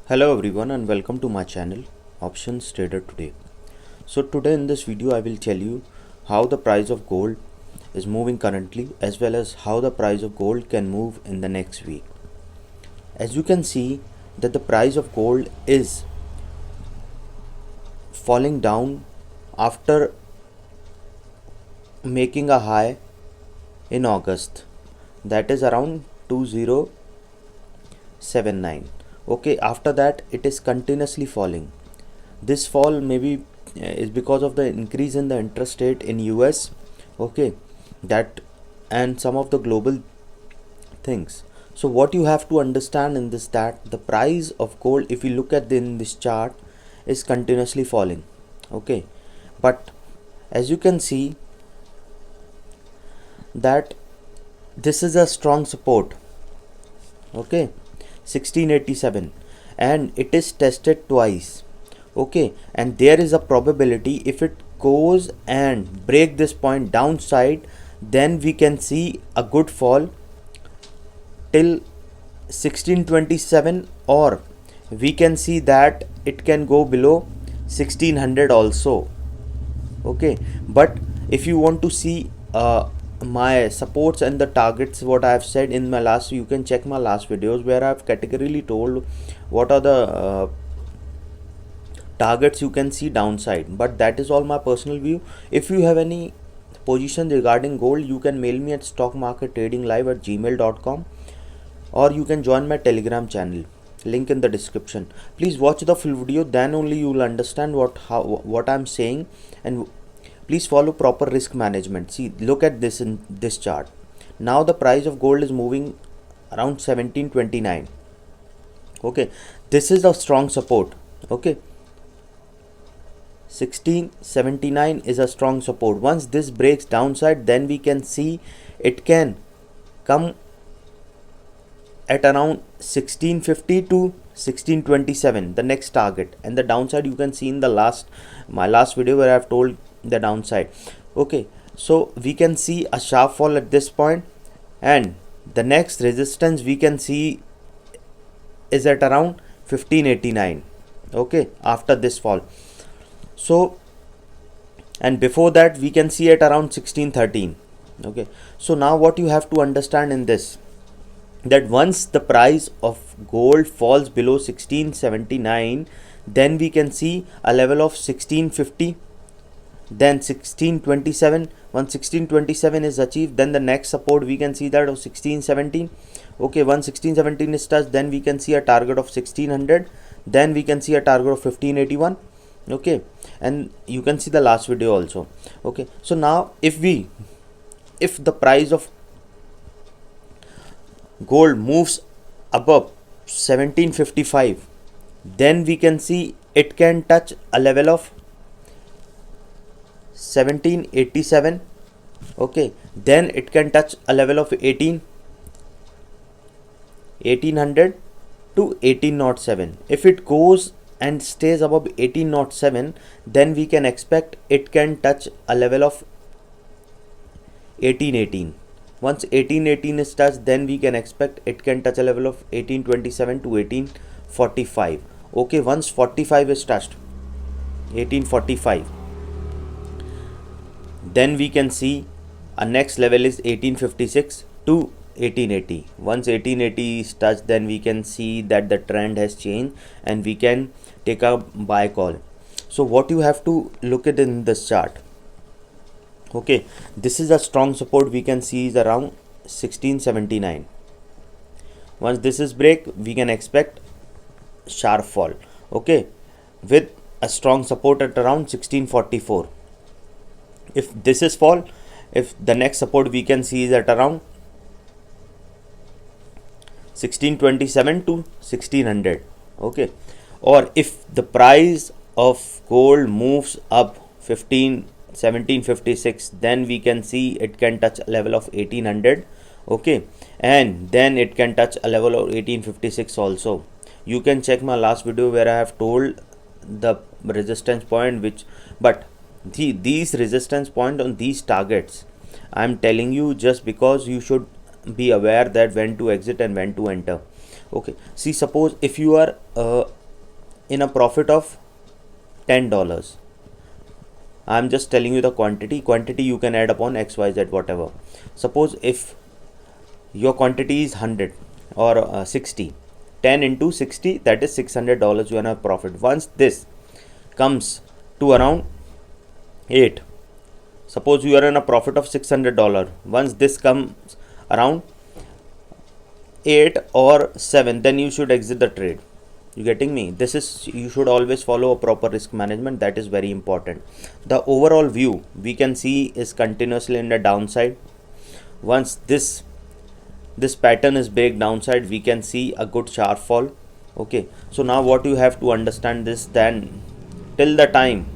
Hello everyone and welcome to my channel Options Trader Today. So today in this video I will tell you how the price of gold is moving currently as well as how the price of gold can move in the next week. As you can see that the price of gold is falling down after making a high in August, that is around 2079. Okay, after that it is continuously falling. This fall maybe is because of the increase in the interest rate in US. Okay, that and some of the global things. So what you have to understand in this, that the price of gold, if you look at in this chart, is continuously falling. Okay, but as you can see that this is a strong support. Okay, 1687, and it is tested twice. Okay, and there is a probability if it goes and break this point downside, then we can see a good fall till 1627, or we can see that it can go below 1600 also. Okay, but if you want to see my supports and the targets, what I have said in my last, you can check my last videos where I have categorically told what are the targets you can see downside. But that is all my personal view. If you have any position regarding gold, you can mail me at stockmarkettradinglive@gmail.com, or you can join my Telegram channel, link in the description. Please watch the full video, then only you will understand what I'm saying, and please follow proper risk management. See, look at this in this chart. Now the price of gold is moving around 1729. Okay, this is a strong support. Okay, 1679 is a strong support. Once this breaks downside, then we can see it can come at around 1650 to 1627, the next target. And the downside you can see in the my last video where I have told the downside. Okay, so we can see a sharp fall at this point, and the next resistance we can see is at around 1589. Okay, after this fall. So, and before that we can see at around 1613. Okay, so now what you have to understand in this, that once the price of gold falls below 1679, then we can see a level of 1650, then 1627. Once 1627 is achieved, then the next support we can see that of 1617. Okay, once 1617 is touched, then we can see a target of 1600, then we can see a target of 1581. Okay, and you can see the last video also. Okay, so now if the price of gold moves above 1755, then we can see it can touch a level of 1787. Okay, then it can touch a level of 1800 to 1807. If it goes and stays above 1807, then we can expect it can touch a level of 1818. Once 1818 is touched, then we can expect it can touch a level of 1827 to 1845. Okay, once 45 is touched, 1845, then we can see a next level is 1856 to 1880. Once 1880 is touched, then we can see that the trend has changed and we can take a buy call. So what you have to look at in this chart. Okay, this is a strong support we can see is around 1679. Once this is break, we can expect sharp fall. Okay, with a strong support at around 1644. If this is fall, if the next support we can see is at around 1627 to 1600. Okay, or if the price of gold moves up 1756, then we can see it can touch a level of 1800. Okay, and then it can touch a level of 1856 also. You can check my last video where I have told the resistance point, which, but these resistance point on these targets I am telling you just because you should be aware that when to exit and when to enter. Okay, see, suppose if you are in a profit of $10. I'm just telling you the quantity you can add upon XYZ whatever. Suppose if your quantity is 100 or 60, 10 into 60, that is $600 you are in a profit. Once this comes to around 8, suppose you are in a profit of $600, once this comes around 8 or 7, then you should exit the trade. You getting me? This is, you should always follow a proper risk management. That is very important. The overall view we can see is continuously in the downside. Once this pattern is break downside, we can see a good sharp fall. Okay, so now what you have to understand this, then till the time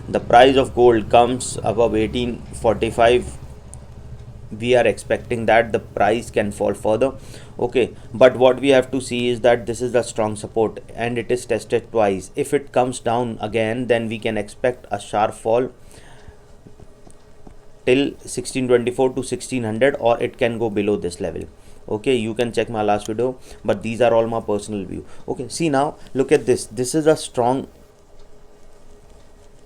the price of gold comes above 1845, we are expecting that the price can fall further. Okay, but what we have to see is that this is the strong support and it is tested twice. If it comes down again, then we can expect a sharp fall till 1624 to 1600, or it can go below this level. Okay, you can check my last video, but these are all my personal view. Okay, see now, look at this. This is a strong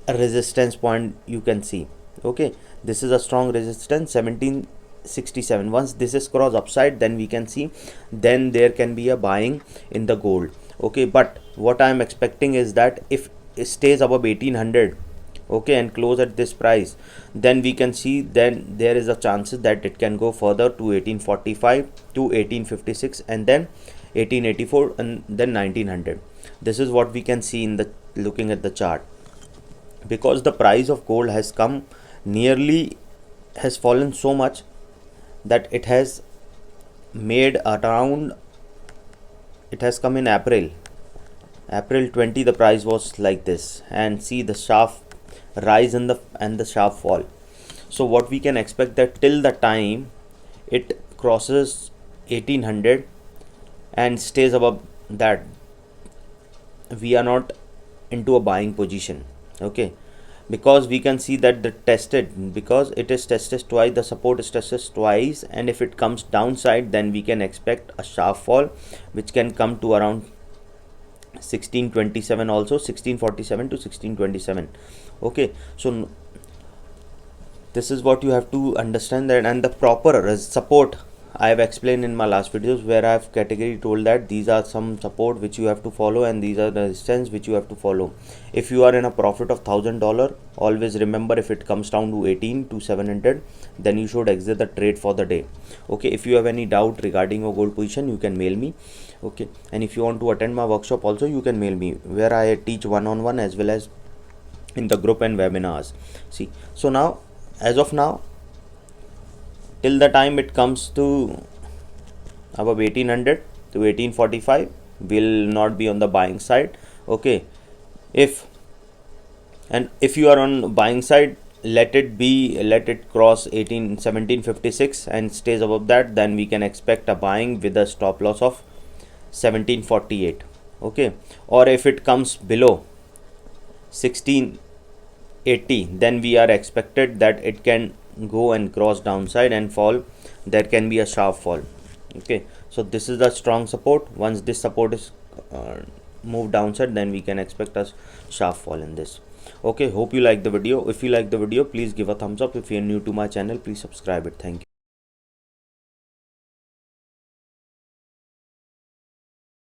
resistance point you can see. Okay, this is a strong resistance 1767. Once this is cross upside, then we can see, then there can be a buying in the gold. Okay, but what I am expecting is that if it stays above 1800, okay, and close at this price, then we can see, then there is a chances that it can go further to 1845 to 1856 and then 1884 and then 1900. This is what we can see in the looking at the chart, because the price of gold has come nearly, has fallen so much that it has made around, it has come in April 20, the price was like this, and see the sharp rise in the sharp fall. So what we can expect, that till the time it crosses 1800 and stays above that, we are not into a buying position. Okay, because we can see that the tested, because it is tested twice, the support is tested twice, and if it comes downside, then we can expect a sharp fall which can come to around 1627, also 1647 to 1627. Okay, so this is what you have to understand, that and the proper support I have explained in my last videos, where I have category told that these are some support which you have to follow and these are the resistance which you have to follow. If you are in a profit of $1000, always remember, if it comes down to 18 to 700, then you should exit the trade for the day. Okay, if you have any doubt regarding your gold position, you can mail me. Okay, and if you want to attend my workshop also, you can mail me, where I teach one-on-one as well as in the group and webinars. See, so now, as of now, till the time it comes to above 1800 to 1845, will not be on the buying side. Okay, if you are on buying side, let it cross 1756 and stays above that, then we can expect a buying with a stop loss of 1748. Okay, or if it comes below 1680, then we are expected that it can go and cross downside and fall. There can be a sharp fall. Okay, so this is the strong support. Once this support is moved downside, then we can expect a sharp fall in this. Okay, hope you like the video. If you like the video, please give a thumbs up. If you are new to my channel, please subscribe it. Thank you.